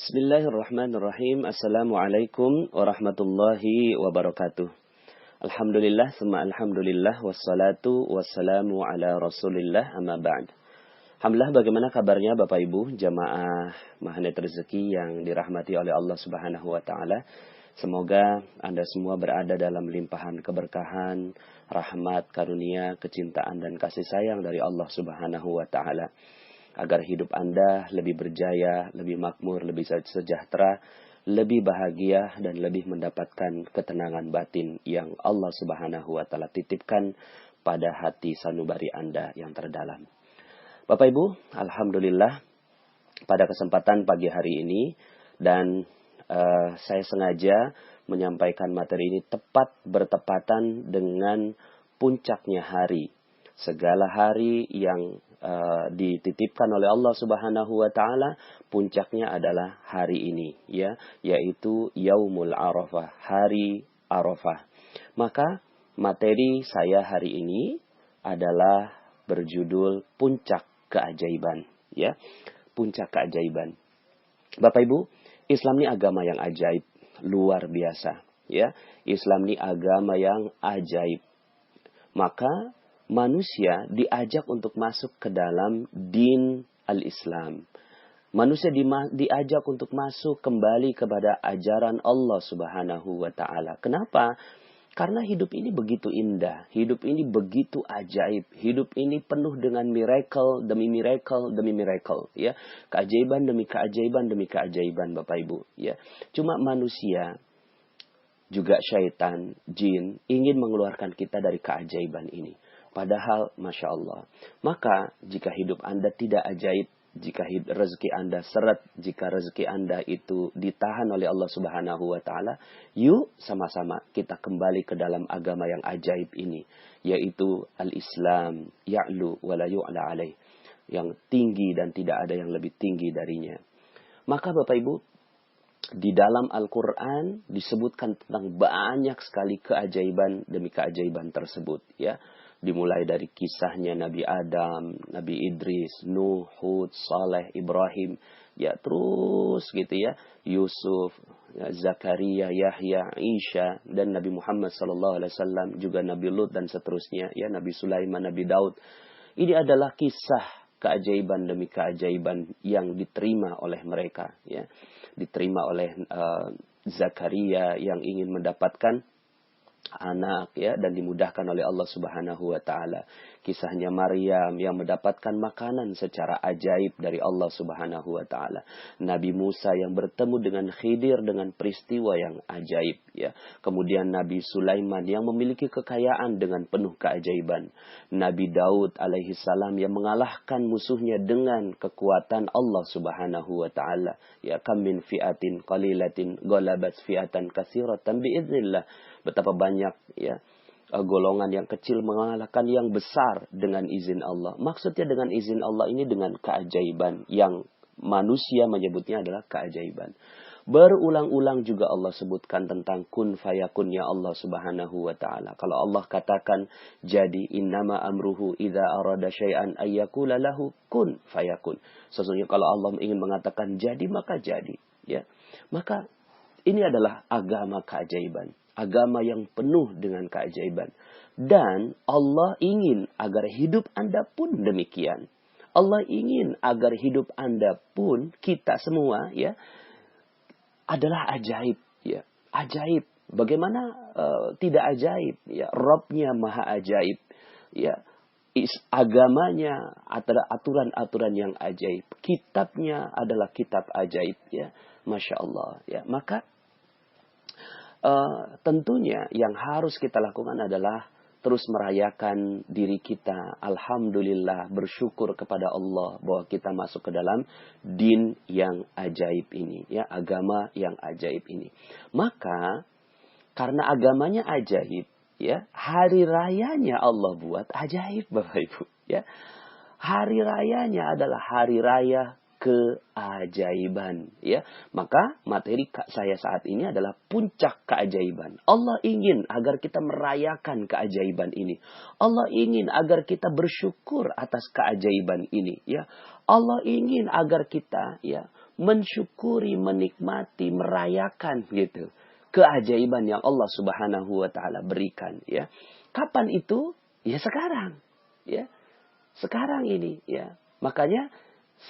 Bismillahirrahmanirrahim. Assalamualaikum warahmatullahi wabarakatuh. Alhamdulillah, summa alhamdulillah, wassalatu wassalamu ala rasulillah, amma ba'd. Alhamdulillah, bagaimana kabarnya Bapak Ibu, jamaah Magnet Rezeki yang dirahmati oleh Allah Subhanahu wa Ta'ala. Semoga Anda semua berada dalam limpahan keberkahan, rahmat, karunia, kecintaan, dan kasih sayang dari Allah Subhanahu wa Ta'ala. Agar hidup Anda lebih berjaya, lebih makmur, lebih sejahtera, lebih bahagia, dan lebih mendapatkan ketenangan batin yang Allah Subhanahu wa Ta'ala titipkan pada hati sanubari Anda yang terdalam. Bapak Ibu, alhamdulillah pada kesempatan pagi hari ini, dan saya sengaja menyampaikan materi ini tepat bertepatan dengan puncaknya hari. Segala hari yang dititipkan oleh Allah Subhanahu wa Ta'ala, puncaknya adalah hari ini, ya, yaitu Yaumul Arafah, hari Arafah. Maka materi saya hari ini adalah berjudul puncak keajaiban, ya, puncak keajaiban. Bapak Ibu, Islam ini agama yang ajaib, luar biasa, ya. Islam ini agama yang ajaib. Maka manusia diajak untuk masuk ke dalam din al-Islam. Manusia diajak untuk masuk kembali kepada ajaran Allah Subhanahu wa Ta'ala. Kenapa? Karena hidup ini begitu indah, hidup ini begitu ajaib, hidup ini penuh dengan miracle demi miracle demi miracle, ya. Keajaiban demi keajaiban demi keajaiban, Bapak Ibu, ya. Cuma manusia, juga syaitan, jin, ingin mengeluarkan kita dari keajaiban ini. Padahal, Masya Allah. Maka, jika hidup Anda tidak ajaib, jika rezeki Anda seret, jika rezeki Anda itu ditahan oleh Allah Subhanahu wa Ta'ala, yuk sama-sama kita kembali ke dalam agama yang ajaib ini, yaitu al-Islam, ya'lu wa la yu'la alaih, yang tinggi dan tidak ada yang lebih tinggi darinya. Maka Bapak Ibu, di dalam Al-Quran disebutkan tentang banyak sekali keajaiban demi keajaiban tersebut, ya. Dimulai dari kisahnya Nabi Adam, Nabi Idris, Nuh, Hud, Saleh, Ibrahim, ya terus gitu ya, Yusuf, ya, Zakaria, Yahya, Isa, dan Nabi Muhammad SAW, juga Nabi Lut dan seterusnya, ya, Nabi Sulaiman, Nabi Daud. Ini adalah kisah keajaiban demi keajaiban yang diterima oleh mereka, ya. Diterima oleh Zakaria yang ingin mendapatkan anak, ya, dan dimudahkan oleh Allah Subhanahu wa Ta'ala. Kisahnya Maryam yang mendapatkan makanan secara ajaib dari Allah Subhanahu wa Ta'ala. Nabi Musa yang bertemu dengan Khidir dengan peristiwa yang ajaib, ya. Kemudian Nabi Sulaiman yang memiliki kekayaan dengan penuh keajaiban. Nabi Daud alaihi salam yang mengalahkan musuhnya dengan kekuatan Allah Subhanahu wa Ta'ala. Ya, kam min fi'atin qalilatin ghalabat fi'atan katsiratan biiznillah. Betapa banyak, ya, golongan yang kecil mengalahkan yang besar dengan izin Allah. Maksudnya dengan izin Allah ini dengan keajaiban yang manusia menyebutnya adalah keajaiban. Berulang-ulang juga Allah sebutkan tentang kun fayakun, ya Allah Subhanahu wa Ta'ala. Kalau Allah katakan jadi, innama amruhu idza arada syai'an ayyakula lahu kun fayakun. Sesungguhnya kalau Allah ingin mengatakan jadi, maka jadi, ya. Maka ini adalah agama keajaiban. Agama yang penuh dengan keajaiban. Dan Allah ingin agar hidup Anda pun demikian. Allah ingin agar hidup Anda pun, kita semua, ya, adalah ajaib, ya. Ajaib. Bagaimana tidak ajaib, ya. Rabbnya maha ajaib, ya. Agamanya adalah aturan-aturan yang ajaib. Kitabnya adalah kitab ajaib, ya. Masya Allah, ya. Maka tentunya yang harus kita lakukan adalah terus merayakan diri kita. Alhamdulillah, bersyukur kepada Allah bahwa kita masuk ke dalam din yang ajaib ini, ya, agama yang ajaib ini. Maka karena agamanya ajaib, ya, hari rayanya Allah buat ajaib, Bapak Ibu, ya. Hari rayanya adalah hari raya keajaiban, ya. Maka materi saya saat ini adalah puncak keajaiban. Allah ingin agar kita merayakan keajaiban ini. Allah ingin agar kita bersyukur atas keajaiban ini, ya. Allah ingin agar kita ya mensyukuri, menikmati, merayakan gitu keajaiban yang Allah Subhanahu wa taala berikan ya. Kapan itu? Ya sekarang. Ya. Sekarang ini ya. Makanya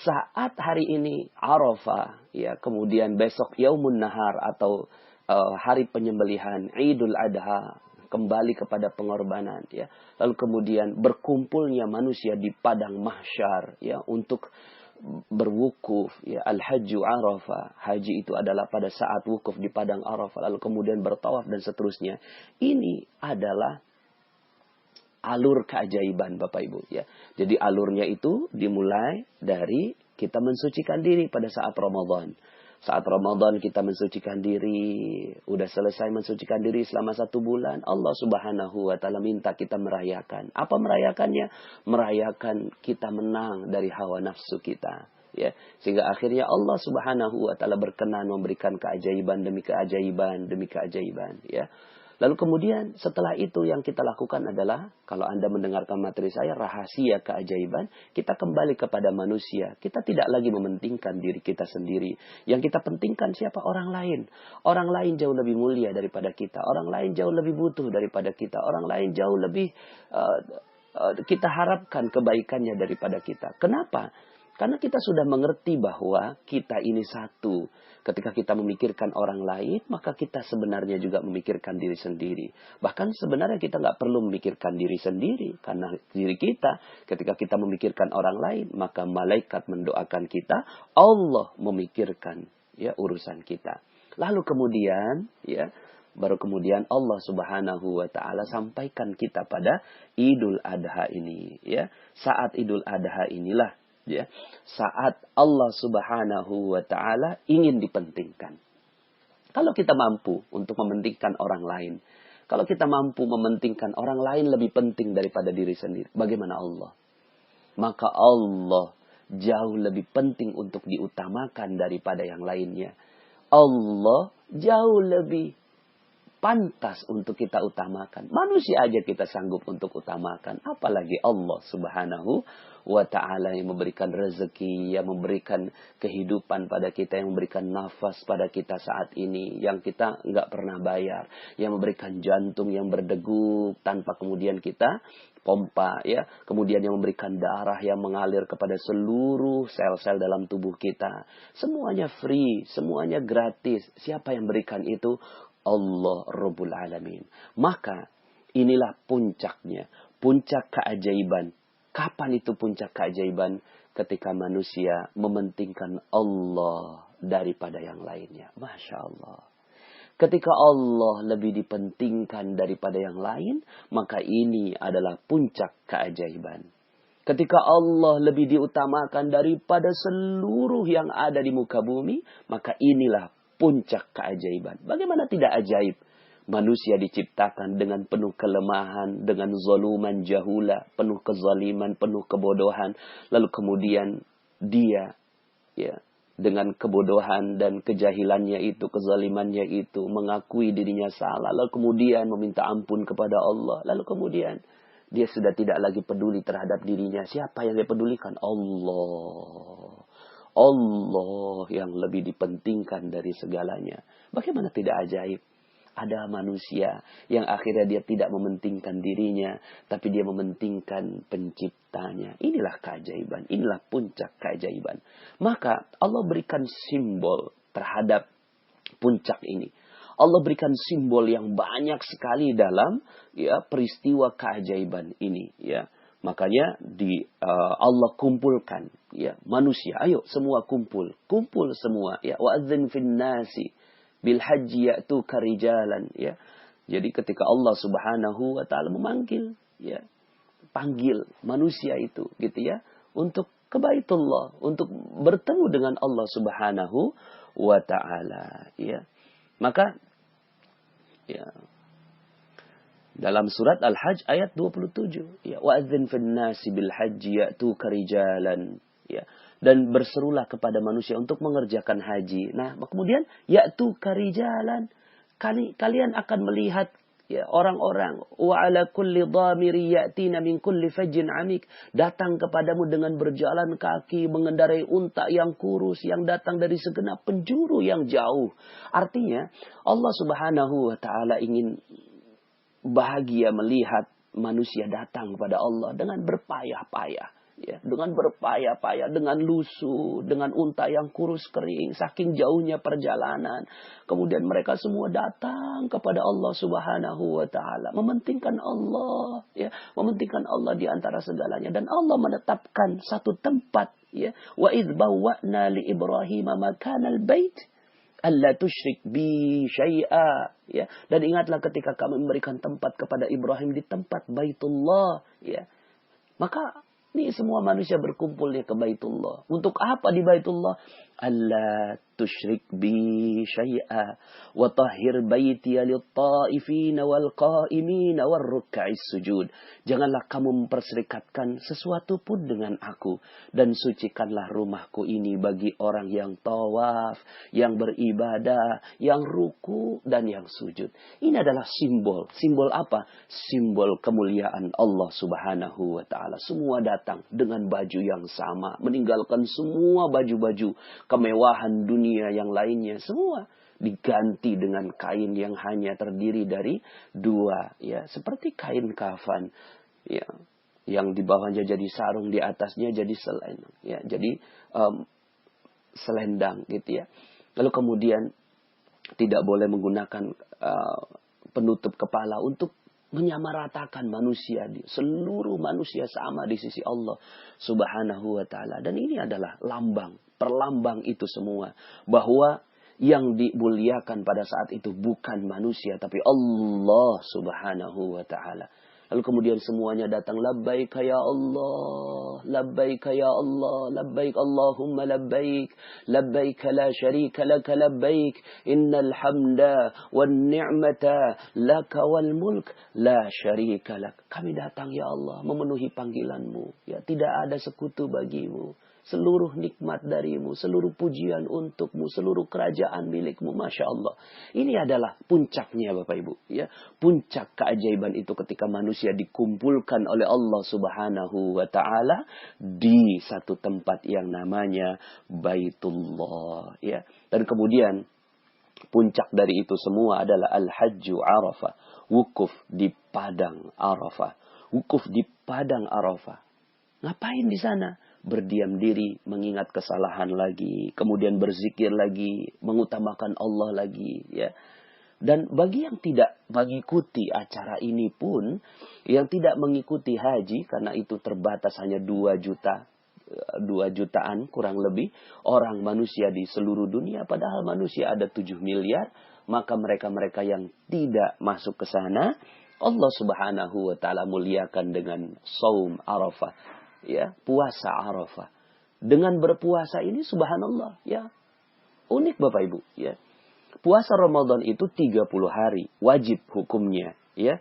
saat hari ini Arafah ya, kemudian besok Yaumun Nahar atau hari penyembelihan Idul Adha, kembali kepada pengorbanan ya. Lalu kemudian berkumpulnya manusia di padang mahsyar ya untuk berwukuf ya. Al-Hajju Arafah, haji itu adalah pada saat wukuf di padang Arafah, lalu kemudian bertawaf dan seterusnya. Ini adalah alur keajaiban Bapak Ibu ya. Jadi alurnya itu dimulai dari kita mensucikan diri pada saat Ramadan. Saat Ramadan kita mensucikan diri, udah selesai mensucikan diri selama 1 bulan, Allah Subhanahu wa taala minta kita merayakan. Apa merayakannya? Merayakan kita menang dari hawa nafsu kita. Ya, sehingga akhirnya Allah Subhanahu wa taala berkenan memberikan keajaiban demi keajaiban demi keajaiban ya. Lalu kemudian setelah itu yang kita lakukan adalah, kalau Anda mendengarkan materi saya, rahasia keajaiban, kita kembali kepada manusia. Kita tidak lagi mementingkan diri kita sendiri. Yang kita pentingkan siapa? Orang lain. Orang lain jauh lebih mulia daripada kita. Orang lain jauh lebih butuh daripada kita. Orang lain jauh lebih kita harapkan kebaikannya daripada kita. Kenapa? Karena kita sudah mengerti bahwa kita ini satu. Ketika kita memikirkan orang lain, maka kita sebenarnya juga memikirkan diri sendiri. Bahkan sebenarnya kita nggak perlu memikirkan diri sendiri. Karena diri kita, ketika kita memikirkan orang lain, maka malaikat mendoakan kita. Allah memikirkan ya urusan kita. Lalu kemudian, ya, baru kemudian Allah Subhanahu wa taala sampaikan kita pada Idul Adha ini. Ya. Saat Idul Adha inilah, ya, saat Allah Subhanahu wa taala ingin dipentingkan. Kalau kita mampu untuk mementingkan orang lain, kalau kita mampu mementingkan orang lain lebih penting daripada diri sendiri, bagaimana Allah? Maka Allah jauh lebih penting untuk diutamakan daripada yang lainnya. Allah jauh lebih pantas untuk kita utamakan. Manusia aja kita sanggup untuk utamakan. Apalagi Allah Subhanahu wa ta'ala yang memberikan rezeki, yang memberikan kehidupan pada kita, yang memberikan nafas pada kita saat ini, yang kita nggak pernah bayar, yang memberikan jantung yang berdegup tanpa kemudian kita pompa, ya, kemudian yang memberikan darah yang mengalir kepada seluruh sel-sel dalam tubuh kita. Semuanya free, semuanya gratis. Siapa yang berikan itu? Allah Rabbul Alamin. Maka inilah puncaknya, puncak keajaiban. Kapan itu puncak keajaiban? Ketika manusia mementingkan Allah daripada yang lainnya. Masya Allah. Ketika Allah lebih dipentingkan daripada yang lain, maka ini adalah puncak keajaiban. Ketika Allah lebih diutamakan daripada seluruh yang ada di muka bumi, maka inilah puncak keajaiban. Bagaimana tidak ajaib? Manusia diciptakan dengan penuh kelemahan, dengan zoluman jahula, penuh kezaliman, penuh kebodohan. Lalu kemudian dia, ya, dengan kebodohan dan kejahilannya itu, kezalimannya itu, mengakui dirinya salah. Lalu kemudian meminta ampun kepada Allah. Lalu kemudian dia sudah tidak lagi peduli terhadap dirinya. Siapa yang dia pedulikan? Allah. Allah yang lebih dipentingkan dari segalanya. Bagaimana tidak ajaib? Ada manusia yang akhirnya dia tidak mementingkan dirinya, tapi dia mementingkan penciptanya. Inilah keajaiban, inilah puncak keajaiban. Maka Allah berikan simbol terhadap puncak ini. Allah berikan simbol yang banyak sekali dalam ya peristiwa keajaiban ini, ya. Makanya Allah kumpulkan ya manusia, ayo semua kumpul semua ya, wa'adzin fin nasi bil haji ya'tuka rijalan ya. Jadi ketika Allah Subhanahu wa taala memanggil ya, panggil manusia itu gitu ya, untuk ke Baitullah, untuk bertemu dengan Allah Subhanahu wa taala ya. Maka ya, dalam surat Al-Hajj ayat 27, ya, wa'adzin fin nasi bil haji ya'tuka rijalan, ya, dan berserulah kepada manusia untuk mengerjakan haji. Nah, kemudian ya'tuka rijalan, kalian akan melihat Ya, orang-orang wa ala kulli dhamiri ya'tina min kulli fajjin amik, datang kepadamu dengan berjalan kaki, mengendarai unta yang kurus yang datang dari segenap penjuru yang jauh. Artinya Allah Subhanahu wa taala ingin bahagia melihat manusia datang kepada Allah dengan berpayah-payah. Ya, dengan berpayah-payah, dengan lusuh, dengan unta yang kurus kering, saking jauhnya perjalanan. Kemudian mereka semua datang kepada Allah Subhanahu wa taala, mementingkan Allah, ya, mementingkan Allah di antara segalanya, dan Allah menetapkan satu tempat, ya. Wa idz bawwa'na li Ibrahim makanal bait alla tusyrik bi syai'a, ya. Dan ingatlah ketika kami memberikan tempat kepada Ibrahim di tempat Baitullah, ya. Maka ini semua manusia berkumpulnya ke Baitullah. Untuk apa di Baitullah? Alla tusyrik bi syai'a wa tahhir baitiya lit-ta'ifina wal qa'imina war ruk'is sujud. Janganlah kamu memperserikatkan sesuatu pun dengan aku, dan sucikanlah rumahku ini bagi orang yang tawaf, yang beribadah, yang ruku dan yang sujud. Ini adalah simbol. Simbol apa? Simbol kemuliaan Allah Subhanahu wa taala. Semua datang dengan baju yang sama, meninggalkan semua baju-baju kemewahan dunia yang lainnya, semua diganti dengan kain yang hanya terdiri dari dua, ya, seperti kain kafan, ya, yang di bawahnya jadi sarung, di atasnya jadi selendang, ya, jadi selendang gitu, ya. Lalu kemudian tidak boleh menggunakan penutup kepala untuk menyamaratakan manusia. Seluruh manusia sama di sisi Allah Subhanahu wa taala. Dan ini adalah lambang, perlambang itu semua, bahwa yang dimuliakan pada saat itu bukan manusia tapi Allah Subhanahu wa taala. Lalu kemudian semuanya datang, labbaik ya Allah, labbaik ya Allah, labbaik Allahumma labbaik, labbaik la syarika laka labbaik, innal hamda wan ni'mata laka wal mulk la syarika lak. Kami datang ya Allah memenuhi panggilanmu, ya, tidak ada sekutu bagimu. Seluruh nikmat darimu, seluruh pujian untukmu, seluruh kerajaan milikmu. Masya Allah. Ini adalah puncaknya Bapak Ibu, ya. Puncak keajaiban itu ketika manusia dikumpulkan oleh Allah Subhanahu wa ta'ala di satu tempat yang namanya Baitullah, ya. Dan kemudian puncak dari itu semua adalah Al-Hajju Arafah. Wukuf di padang Arafah. Wukuf di padang Arafah. Ngapain di sana? Berdiam diri, mengingat kesalahan lagi, kemudian berzikir lagi, mengutamakan Allah lagi, ya. Dan bagi yang tidak mengikuti acara ini pun, yang tidak mengikuti haji karena itu terbatas hanya 2 jutaan kurang lebih orang manusia di seluruh dunia, padahal manusia ada 7 miliar, maka mereka-mereka yang tidak masuk ke sana, Allah Subhanahu wa taala muliakan dengan saum Arafah, ya, puasa Arafah. Dengan berpuasa ini subhanallah, ya, unik Bapak Ibu, ya. Puasa Ramadan itu 30 hari, wajib hukumnya, ya.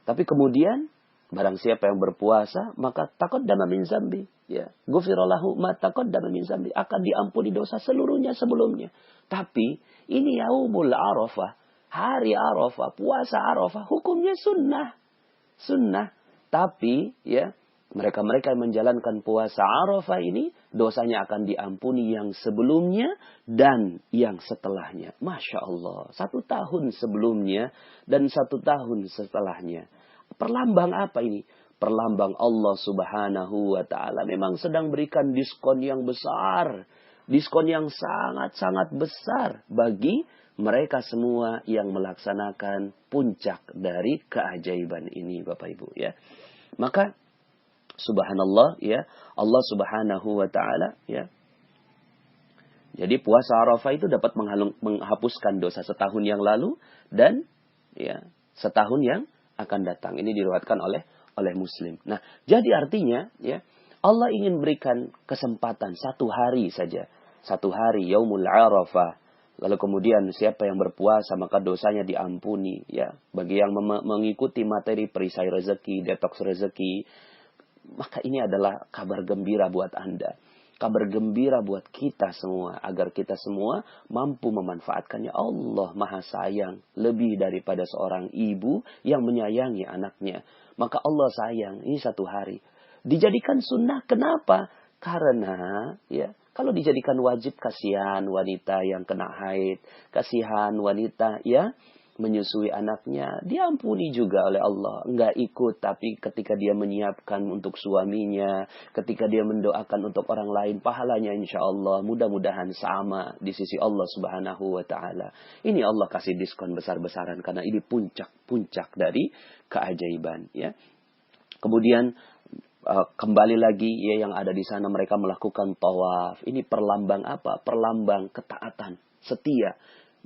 Tapi kemudian barang siapa yang berpuasa, maka taqaddama min zambi, ya. Ghufira lahu ma taqaddama min zambi, akan diampuni dosa seluruhnya sebelumnya. Tapi ini yaumul Arafah, hari Arafah, puasa Arafah, hukumnya sunnah. Sunnah. Tapi, ya, mereka-mereka yang menjalankan puasa Arafah ini, dosanya akan diampuni yang sebelumnya dan yang setelahnya. Masya Allah. 1 tahun sebelumnya dan 1 tahun setelahnya. Perlambang apa ini? Perlambang Allah Subhanahu wa ta'ala memang sedang berikan diskon yang besar. Diskon yang sangat-sangat besar bagi mereka semua yang melaksanakan puncak dari keajaiban ini Bapak Ibu, ya. Maka subhanallah, ya, Allah Subhanahu wa ta'ala, ya. Jadi puasa Arafah itu dapat menghapuskan dosa setahun yang lalu dan, ya, setahun yang akan datang. Ini diriwayatkan oleh Muslim. Nah, jadi artinya, ya, Allah ingin berikan kesempatan 1 hari saja. 1 hari yaumul Arafah. Lalu kemudian siapa yang berpuasa maka dosanya diampuni, ya. Bagi yang mengikuti materi perisai rezeki, detoks rezeki, maka ini adalah kabar gembira buat Anda. kabar gembira buat kita semua, agar kita semua mampu memanfaatkannya. Allah Maha Sayang, lebih daripada seorang ibu yang menyayangi anaknya. Maka Allah sayang, ini satu hari. Dijadikan sunnah, kenapa? Karena, ya, kalau dijadikan wajib, kasihan wanita yang kena haid, kasihan wanita, ya, menyusui anaknya, diampuni juga oleh Allah. Enggak ikut, tapi ketika dia menyiapkan untuk suaminya, ketika dia mendoakan untuk orang lain, pahalanya insya Allah mudah-mudahan sama di sisi Allah Subhanahu wa Ta'ala. Ini Allah kasih diskon besar-besaran karena ini puncak-puncak dari keajaiban. Ya. Kemudian kembali lagi, ya, yang ada di sana mereka melakukan tawaf. Ini perlambang apa? Perlambang ketaatan, setia.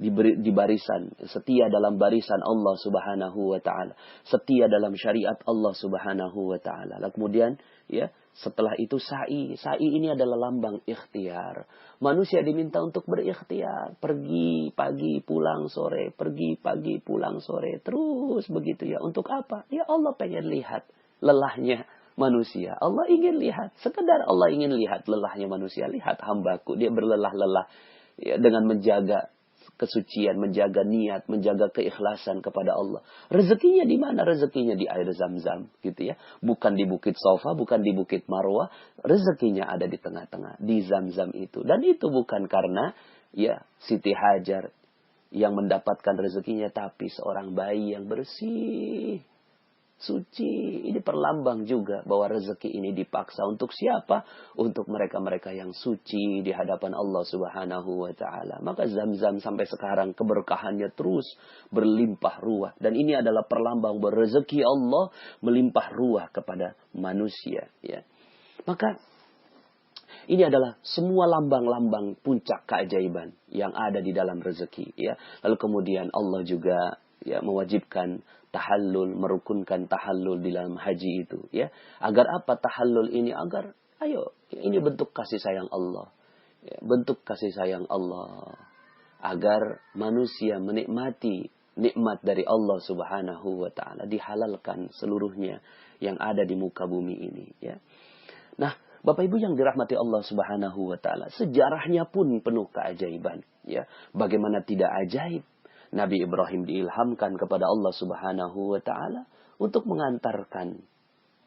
Di barisan, setia dalam barisan Allah Subhanahu wa Ta'ala, setia dalam syariat Allah Subhanahu wa Ta'ala. Lalu kemudian, ya, setelah itu sa'i. Sa'i ini adalah lambang ikhtiar. Manusia diminta untuk berikhtiar, pergi pagi pulang sore, pergi pagi pulang sore, terus begitu, ya. Untuk apa? Ya, Allah pengen lihat lelahnya manusia. Allah ingin lihat, sekedar Allah ingin lihat lelahnya manusia. Lihat hambaku, dia berlelah-lelah, ya, dengan menjaga kesucian, menjaga niat, menjaga keikhlasan kepada Allah. Rezekinya di mana? Rezekinya di air Zam-Zam, gitu ya. Bukan di Bukit Sofa, bukan di Bukit Marwah. Rezekinya ada di tengah-tengah, di Zam-Zam itu. Dan itu bukan karena, ya, Siti Hajar yang mendapatkan rezekinya, tapi seorang bayi yang bersih, suci. Ini perlambang juga bahwa rezeki ini dipaksa untuk siapa? Untuk mereka-mereka yang suci di hadapan Allah Subhanahu wa Ta'ala. Maka Zam-Zam sampai sekarang keberkahannya terus berlimpah ruah. Dan ini adalah perlambang bahwa rezeki Allah melimpah ruah kepada manusia. Ya. Maka ini adalah semua lambang-lambang puncak keajaiban yang ada di dalam rezeki. Ya. Lalu kemudian Allah juga, ya, mewajibkan tahallul, merukunkan tahallul di dalam haji itu, ya. Agar apa tahallul ini? Agar, ayo, ini bentuk kasih sayang Allah. Ya, bentuk kasih sayang Allah. Agar manusia menikmati nikmat dari Allah Subhanahu wa Ta'ala, dihalalkan seluruhnya yang ada di muka bumi ini, ya. Nah, Bapak Ibu yang dirahmati Allah Subhanahu wa Ta'ala, sejarahnya pun penuh keajaiban, ya. Bagaimana tidak ajaib Nabi Ibrahim diilhamkan kepada Allah Subhanahu wa Ta'ala untuk mengantarkan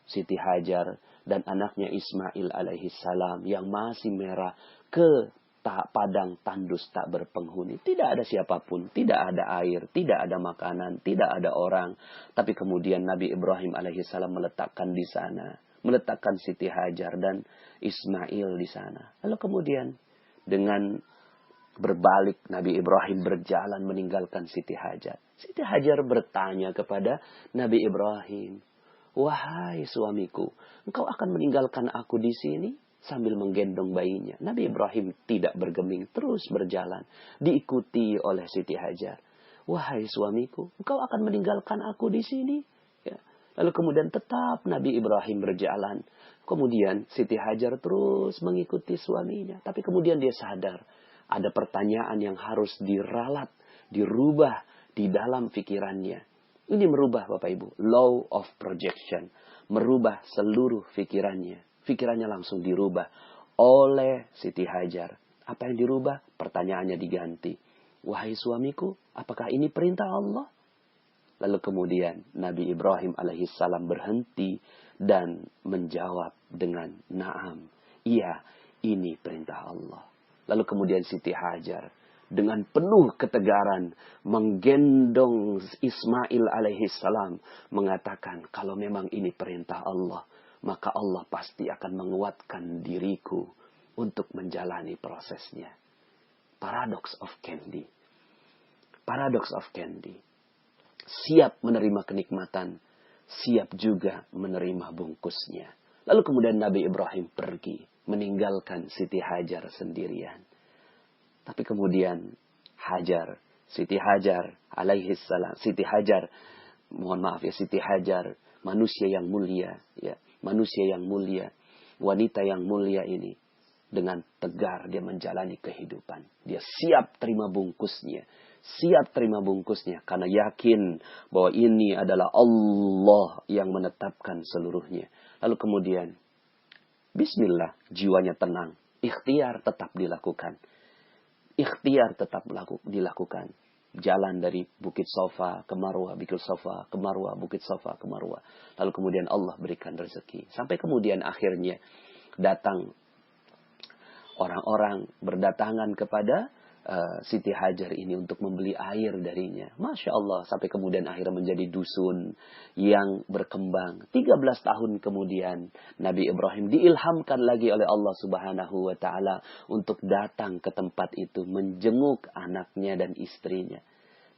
Siti Hajar dan anaknya Ismail alaihi salam yang masih merah ke padang tandus tak berpenghuni. Tidak ada siapapun, tidak ada air, tidak ada makanan, tidak ada orang. Tapi kemudian Nabi Ibrahim alaihi salam meletakkan di sana, meletakkan Siti Hajar dan Ismail di sana. Lalu kemudian dengan berbalik, Nabi Ibrahim berjalan meninggalkan Siti Hajar. Siti Hajar bertanya kepada Nabi Ibrahim, "Wahai suamiku, engkau akan meninggalkan aku di sini?" Sambil menggendong bayinya. Nabi Ibrahim tidak bergeming, terus berjalan, diikuti oleh Siti Hajar. "Wahai suamiku, engkau akan meninggalkan aku di sini?" Ya. Lalu kemudian tetap Nabi Ibrahim berjalan. Kemudian Siti Hajar terus mengikuti suaminya. Tapi kemudian dia sadar, ada pertanyaan yang harus diralat, dirubah di dalam pikirannya. Ini merubah, Bapak Ibu, law of projection. Merubah seluruh pikirannya. Pikirannya langsung dirubah oleh Siti Hajar. Apa yang dirubah? Pertanyaannya diganti. "Wahai suamiku, apakah ini perintah Allah?" Lalu kemudian Nabi Ibrahim alaihissalam berhenti dan menjawab dengan na'am. Iya, ini perintah Allah. Lalu kemudian Siti Hajar dengan penuh ketegaran menggendong Ismail alaihissalam, mengatakan, "Kalau memang ini perintah Allah, maka Allah pasti akan menguatkan diriku untuk menjalani prosesnya." Paradox of Candy. Paradox of Candy. Siap menerima kenikmatan, siap juga menerima bungkusnya. Lalu kemudian Nabi Ibrahim pergi, meninggalkan Siti Hajar sendirian. Tapi kemudian Siti Hajar alaihissalam, Siti Hajar manusia yang mulia, ya, manusia yang mulia, wanita yang mulia ini, dengan tegar dia menjalani kehidupan. Dia siap terima bungkusnya. Siap terima bungkusnya karena yakin bahwa ini adalah Allah yang menetapkan seluruhnya. Lalu kemudian Bismillah, jiwanya tenang. Ikhtiar tetap dilakukan. Ikhtiar tetap dilakukan. Jalan dari Bukit Sofa ke Marwah, Bukit Sofa ke Marwah, Bukit Sofa ke Marwah. Lalu kemudian Allah berikan rezeki. Sampai kemudian akhirnya datang orang-orang berdatangan kepada Siti Hajar ini untuk membeli air darinya. Masya Allah, sampai kemudian akhirnya menjadi dusun yang berkembang. 13 tahun kemudian Nabi Ibrahim diilhamkan lagi oleh Allah Subhanahu wa Ta'ala untuk datang ke tempat itu, menjenguk anaknya dan istrinya.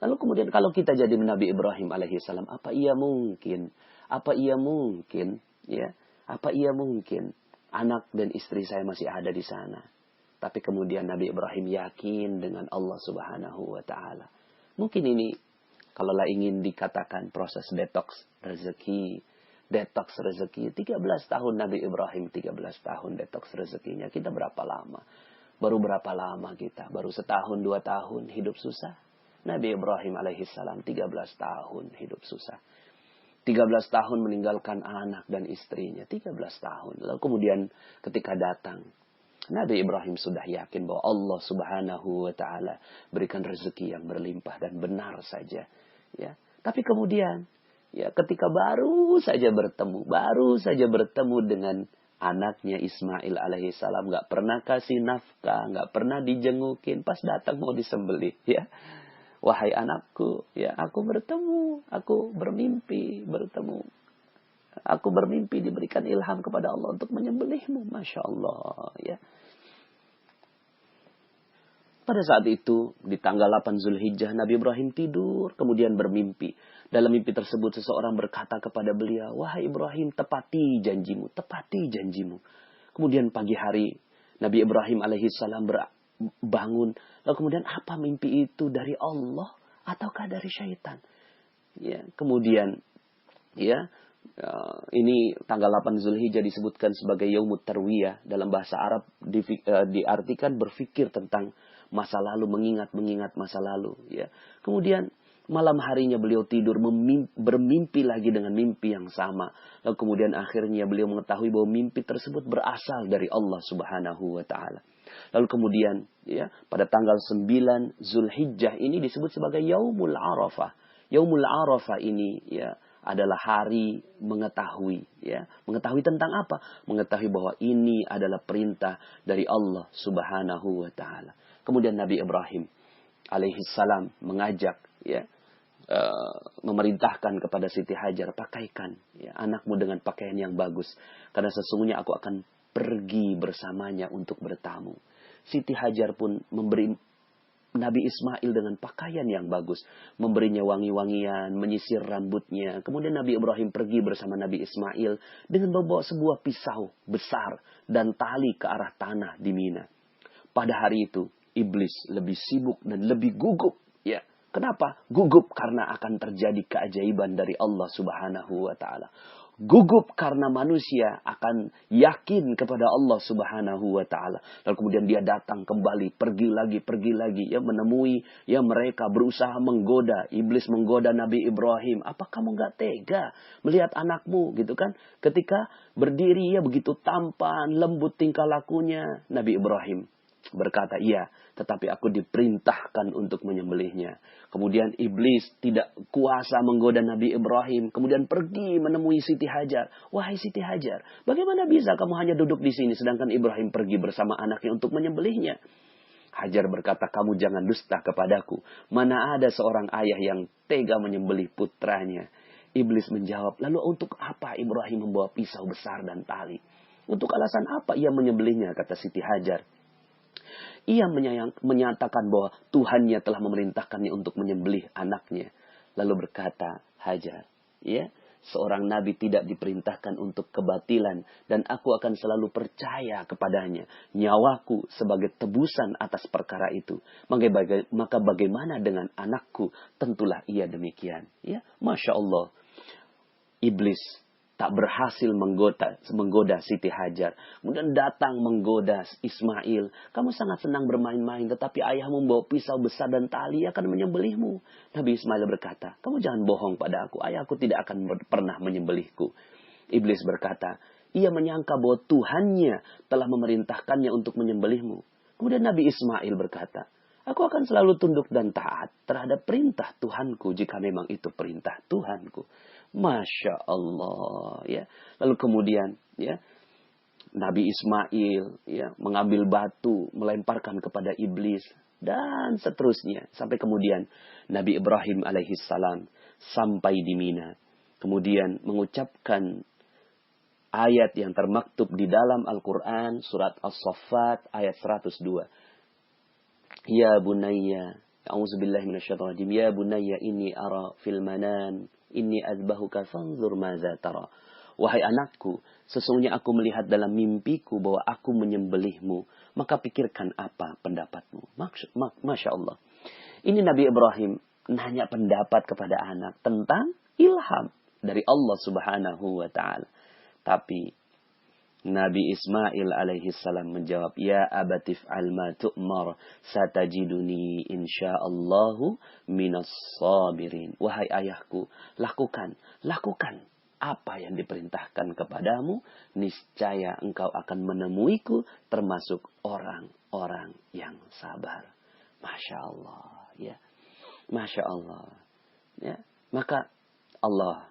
Lalu kemudian kalau kita jadi Nabi Ibrahim alaihissalam, apa ia mungkin anak dan istri saya masih ada di sana? Tapi kemudian Nabi Ibrahim yakin dengan Allah Subhanahu wa Ta'ala. Mungkin ini kalaulah ingin dikatakan proses detox rezeki. 13 tahun Nabi Ibrahim, 13 tahun detox rezekinya. Kita berapa lama? Baru berapa lama kita? Baru setahun, 2 tahun hidup susah. Nabi Ibrahim alaihissalam 13 tahun hidup susah. 13 tahun meninggalkan anak dan istrinya. 13 tahun. Lalu kemudian ketika datang, Nabi Ibrahim sudah yakin bahwa Allah Subhanahu wa Ta'ala berikan rezeki yang berlimpah dan benar saja. Ya. Tapi kemudian, ya, ketika baru saja bertemu dengan anaknya Ismail alaihissalam, nggak pernah kasih nafkah, nggak pernah dijengukin, pas datang mau disembelih. Ya. Wahai anakku, ya, aku bermimpi bertemu. Aku bermimpi diberikan ilham kepada Allah untuk menyembelihmu. Masya Allah. Ya. Pada saat itu, di tanggal 8 Zulhijjah, Nabi Ibrahim tidur, kemudian bermimpi. Dalam mimpi tersebut, seseorang berkata kepada beliau, wahai Ibrahim, tepati janjimu. Kemudian pagi hari, Nabi Ibrahim alaihissalam bangun. Lalu kemudian, apa mimpi itu dari Allah ataukah dari syaitan? Ya, kemudian, ya, ini tanggal 8 Zulhijjah disebutkan sebagai Yaumut Tarwiyah. Dalam bahasa Arab diartikan berfikir tentang masa lalu, mengingat masa lalu. Ya. Kemudian malam harinya beliau tidur bermimpi lagi dengan mimpi yang sama. Lalu kemudian akhirnya beliau mengetahui bahwa mimpi tersebut berasal dari Allah Subhanahu wa Ta'ala. Lalu kemudian, ya, pada tanggal 9 Zulhijjah ini disebut sebagai Yaumul Arafah. Yaumul Arafah ini, ya, adalah hari mengetahui, ya. Mengetahui tentang apa? Mengetahui bahwa ini adalah perintah dari Allah Subhanahu wa Ta'ala. Kemudian Nabi Ibrahim alaihissalam mengajak, ya, memerintahkan kepada Siti Hajar, pakaikan, ya, anakmu dengan pakaian yang bagus, karena sesungguhnya aku akan pergi bersamanya untuk bertamu. Siti Hajar pun memberi Nabi Ismail dengan pakaian yang bagus, memberinya wangi-wangian, menyisir rambutnya. Kemudian Nabi Ibrahim pergi bersama Nabi Ismail dengan membawa sebuah pisau besar dan tali ke arah tanah di Mina. Pada hari itu, iblis lebih sibuk dan lebih gugup. Ya, kenapa? Gugup karena akan terjadi keajaiban dari Allah Subhanahu wa Ta'ala. Gugup karena manusia akan yakin kepada Allah Subhanahu wa Ta'ala. Lalu kemudian dia datang kembali, pergi lagi, ya, menemui, ya, mereka berusaha menggoda. Iblis menggoda Nabi Ibrahim. Apa kamu nggak tega melihat anakmu, gitu kan? Ketika berdiri, ya, begitu tampan, lembut tingkah lakunya. Nabi Ibrahim berkata, iya, tetapi aku diperintahkan untuk menyembelihnya. Kemudian iblis tidak kuasa menggoda Nabi Ibrahim. Kemudian pergi menemui Siti Hajar. Wahai Siti Hajar, bagaimana bisa kamu hanya duduk di sini sedangkan Ibrahim pergi bersama anaknya untuk menyembelihnya? Hajar berkata, kamu jangan dusta kepadaku. Mana ada seorang ayah yang tega menyembelih putranya? Iblis menjawab, lalu untuk apa Ibrahim membawa pisau besar dan tali? Untuk alasan apa ia menyembelihnya? Kata Siti Hajar. Ia menyatakan bahwa Tuhannya telah memerintahkannya untuk menyembelih anaknya. Lalu berkata Hajar, ya, seorang nabi tidak diperintahkan untuk kebatilan dan aku akan selalu percaya kepadanya. Nyawaku sebagai tebusan atas perkara itu. Maka bagaimana dengan anakku? Tentulah ia demikian. Ya, Masya Allah. Iblis tak berhasil menggoda Siti Hajar. Kemudian datang menggoda Ismail. Kamu sangat senang bermain-main, tetapi ayahmu membawa pisau besar dan tali akan menyembelihmu. Nabi Ismail berkata, kamu jangan bohong pada aku. Ayahku tidak akan pernah menyembelihku. Iblis berkata, Ia menyangka bahwa Tuhannya telah memerintahkannya untuk menyembelihmu. Kemudian Nabi Ismail berkata, aku akan selalu tunduk dan taat terhadap perintah Tuhanku jika memang itu perintah Tuhanku. Masya Allah. Ya. Lalu kemudian ya, Nabi Ismail ya, mengambil batu, melemparkan kepada iblis. Dan seterusnya. Sampai kemudian Nabi Ibrahim alaihissalam sampai di Mina. Kemudian mengucapkan ayat yang termaktub di dalam Al-Quran, surat As-Saffat, ayat 102. Ya bunayya, a'udzubillahi minasyaitonir rajim. Ya bunayya inni ara fil manan, inni azbahuka fanzur madza tara. Wahai anakku, sesungguhnya aku melihat dalam mimpiku bahwa aku menyembelihmu. Maka pikirkan apa pendapatmu. Masya Allah. Ini Nabi Ibrahim nanya pendapat kepada anak tentang ilham dari Allah subhanahu wa ta'ala. Tapi Nabi Ismail alaihissalam menjawab, ya abatif alma tu'mar satajiduni insyaallahu minas sabirin. Wahai ayahku, lakukan apa yang diperintahkan kepadamu, niscaya engkau akan menemuiku termasuk orang-orang yang sabar. Masya Allah, ya. Masya Allah, ya. Maka Allah,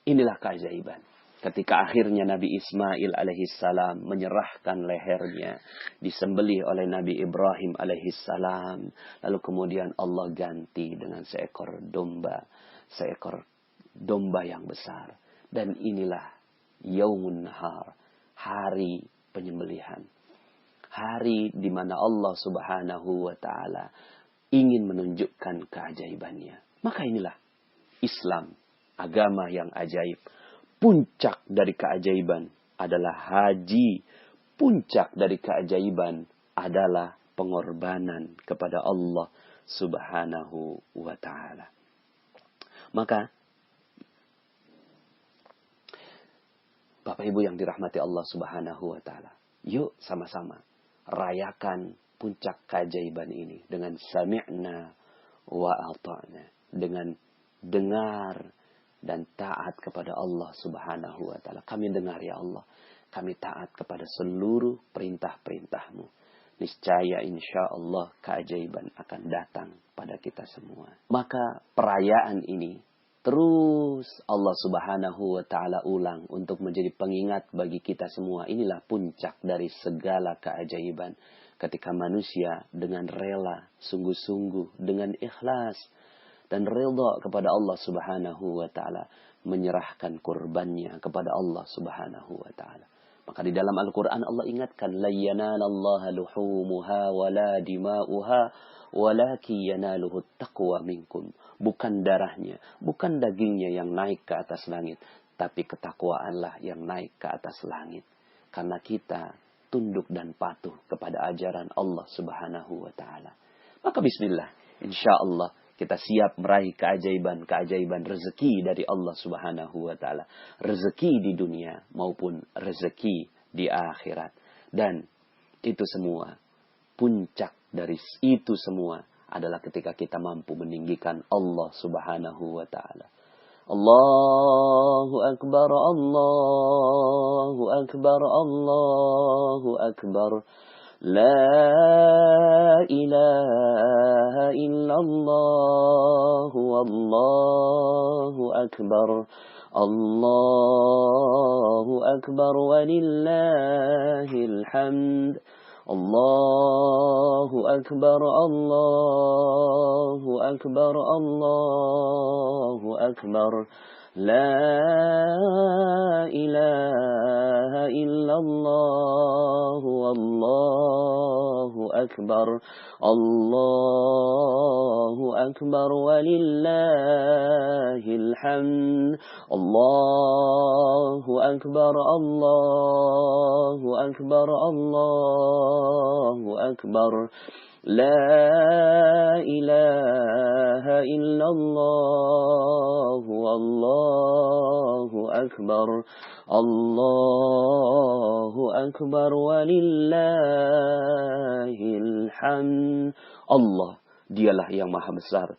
inilah keajaiban. Ketika akhirnya Nabi Ismail alaihissalam menyerahkan lehernya, disembelih oleh Nabi Ibrahim alaihissalam, lalu kemudian Allah ganti dengan seekor domba yang besar. Dan inilah Yaumun Nahar, hari penyembelihan. Hari di mana Allah subhanahu wa ta'ala ingin menunjukkan keajaibannya. Maka inilah Islam, agama yang ajaib. Puncak dari keajaiban adalah haji. Puncak dari keajaiban adalah pengorbanan kepada Allah subhanahu wa ta'ala. Maka Bapak Ibu yang dirahmati Allah subhanahu wa ta'ala, yuk sama-sama rayakan puncak keajaiban ini dengan sami'na wa ata'na, dengan dengar dan taat kepada Allah subhanahu wa ta'ala. Kami dengar ya Allah, kami taat kepada seluruh perintah-perintahmu. Niscaya insya Allah keajaiban akan datang pada kita semua. Maka perayaan ini terus Allah subhanahu wa ta'ala ulang untuk menjadi pengingat bagi kita semua. Inilah puncak dari segala keajaiban. Ketika manusia dengan rela, sungguh-sungguh, dengan ikhlas, dan ridha kepada Allah subhanahu wa ta'ala, menyerahkan kurbannya kepada Allah subhanahu wa ta'ala. Maka di dalam Al-Quran Allah ingatkan, la yanalallaha luhumuha wa la dima'uha walaki yanaluhu taqwa minkum. Bukan darahnya, bukan dagingnya yang naik ke atas langit, tapi ketakwaanlah yang naik ke atas langit. Karena kita tunduk dan patuh kepada ajaran Allah subhanahu wa ta'ala. Maka bismillah, insya Allah kita siap meraih keajaiban-keajaiban rezeki dari Allah subhanahu wa ta'ala. Rezeki di dunia maupun rezeki di akhirat. Dan itu semua, puncak dari itu semua adalah ketika kita mampu meninggikan Allah subhanahu wa ta'ala. Allahu Akbar, Allahu Akbar, Allahu Akbar. La ilaha illallah, wallahu akbar. Allahu akbar walillahil hamd. Allahu akbar, Allahu akbar, Allahu akbar. La ilaha illallah, wallahu akbar. Allahu akbar walillahil hamd. Allahu akbar, Allahu akbar, Allahu akbar. La ilaha illallah, wallahu akbar. Allahu akbar walillahil hamd. Allah, dialah yang maha besar.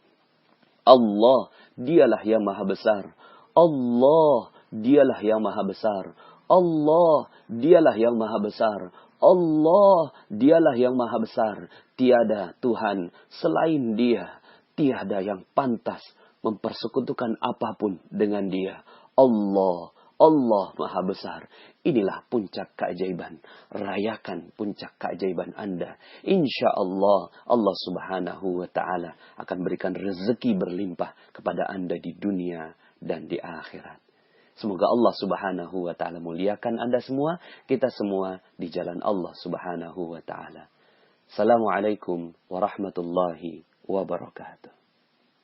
Allah, dialah yang maha besar. Allah, dialah yang maha besar. Allah, dialah yang maha besar. Allah, dialah yang maha besar. Tiada Tuhan selain dia. Tiada yang pantas mempersekutukan apapun dengan dia. Allah, Allah maha besar. Inilah puncak keajaiban. Rayakan puncak keajaiban Anda. Insya Allah, Allah subhanahu wa ta'ala akan berikan rezeki berlimpah kepada Anda di dunia dan di akhirat. Semoga Allah subhanahu wa ta'ala muliakan Anda semua, kita semua di jalan Allah subhanahu wa ta'ala. Assalamualaikum warahmatullahi wabarakatuh.